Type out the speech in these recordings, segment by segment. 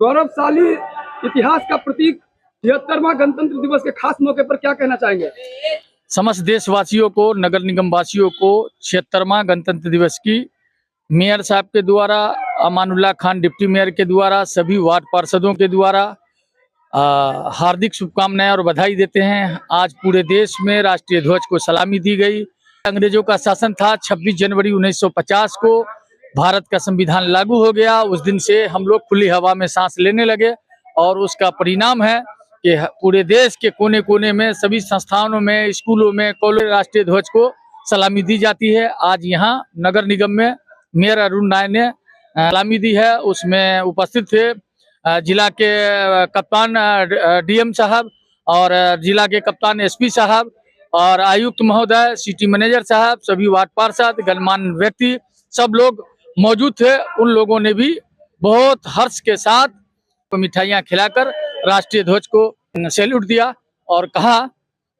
गौरवशाली इतिहास का प्रतीक 73वां गणतंत्र दिवस के खास मौके पर क्या कहना चाहेंगे? समस्त देशवासियों को, नगर निगम वासियों को 76वां गणतंत्र दिवस की मेयर साहब के द्वारा, अमानुल्लाह खान डिप्टी मेयर के द्वारा, सभी वार्ड पार्षदों के द्वारा हार्दिक शुभकामनाएं और बधाई देते हैं। आज पूरे देश में राष्ट्रीय ध्वज को सलामी दी गई। अंग्रेजों का शासन था। 26 जनवरी 1950 को भारत का संविधान लागू हो गया। उस दिन से हम लोग खुली हवा में सांस लेने लगे और उसका परिणाम है कि पूरे देश के कोने कोने में, सभी संस्थानों में, स्कूलों में, कॉलेज राष्ट्रीय ध्वज को सलामी दी जाती है। आज यहाँ नगर निगम में मेयर अरुण राय ने सलामी दी है। उसमें उपस्थित थे जिला के कप्तान डीएम साहब और जिला के कप्तान एसपी साहब और आयुक्त महोदय, सिटी मैनेजर साहब, सभी वार्ड पार्षद, गणमान्य व्यक्ति, सब लोग मौजूद थे। उन लोगों ने भी बहुत हर्ष के साथ मिठाइयाँ खिलाकर राष्ट्रीय ध्वज को सैल्यूट दिया और कहा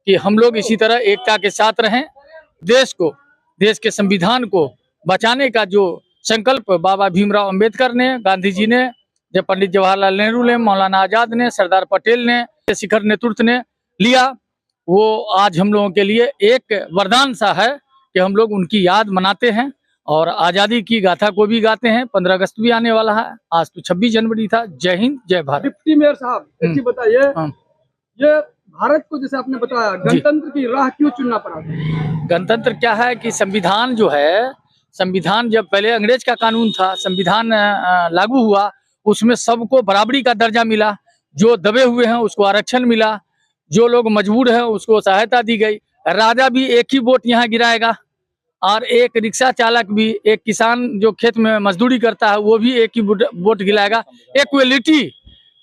कि हम लोग इसी तरह एकता के साथ रहें। देश को, देश के संविधान को बचाने का जो संकल्प बाबा भीमराव अंबेडकर ने, गांधी जी ने, जब पंडित जवाहरलाल नेहरू ने, मौलाना आजाद ने, सरदार पटेल ने, शिखर नेतृत्व ने लिया, वो आज हम लोगों के लिए एक वरदान सा है कि हम लोग उनकी याद मनाते हैं और आजादी की गाथा को भी गाते हैं। 15 अगस्त भी आने वाला है। आज तो 26 जनवरी था। जय हिंद, जय भारत। डिप्टी मेयर साहब, एक चीज बताइए, ये भारत को, जैसे आपने बताया, गणतंत्र की राह क्यों चुनना पड़ा? गणतंत्र क्या है कि संविधान जो है, संविधान जब पहले अंग्रेज का कानून था, संविधान लागू हुआ, उसमें सबको बराबरी का दर्जा मिला। जो दबे हुए हैं उसको आरक्षण मिला, जो लोग मजबूर हैं उसको सहायता दी गई। राजा भी एक ही वोट यहाँ गिराएगा और एक रिक्शा चालक भी, एक किसान जो खेत में मजदूरी करता है वो भी एक ही वोट गिराएगा। इक्वलिटी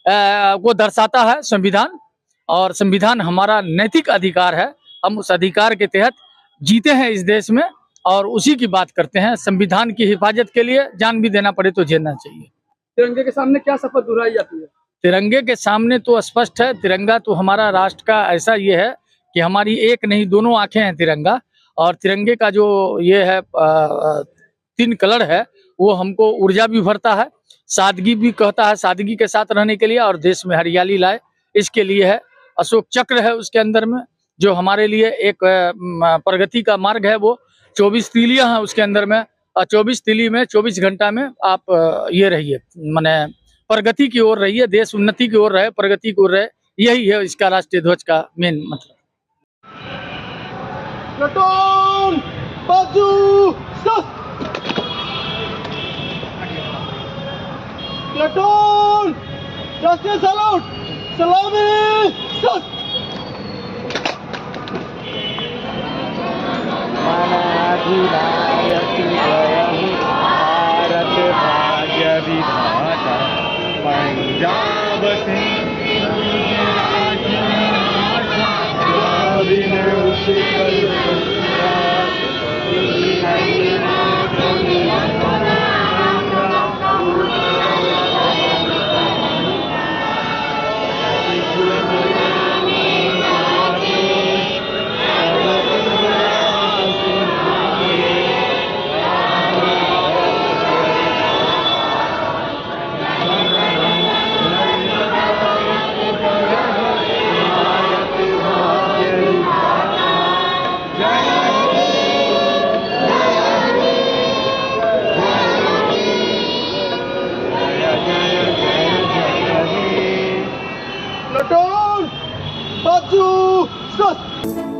को दर्शाता है संविधान और संविधान हमारा नैतिक अधिकार है। हम उस अधिकार के तहत जीते हैं इस देश में और उसी की बात करते हैं। संविधान की हिफाजत के लिए जान भी देना पड़े तो झेलना चाहिए। तिरंगे के सामने क्या शपथ दोहराई जाती है? तिरंगे के सामने तो स्पष्ट है, तिरंगा तो हमारा राष्ट्र का ऐसा ये है कि हमारी एक नहीं दोनों आंखें हैं तिरंगा। और तिरंगे का जो ये है 3 कलर है, वो हमको ऊर्जा भी भरता है, सादगी भी कहता है, सादगी के साथ रहने के लिए, और देश में हरियाली लाए इसके लिए है। अशोक चक्र है उसके अंदर में, जो हमारे लिए एक प्रगति का मार्ग है। वो 24 तीलियां हैं उसके अंदर में, और 24 तीली में 24 घंटा में आप ये रहिए, माने प्रगति की ओर रहिए, देश उन्नति की ओर रहे, प्रगति की ओर रहे। यही है इसका राष्ट्रीय ध्वज का मेन मतलब। प्लाटून बाजू सत, प्लाटून राष्ट्रीय सैल्यूट, सलामी सत। भारत भाग्य विधाता, पंजाब प्लाटून बाजू सत।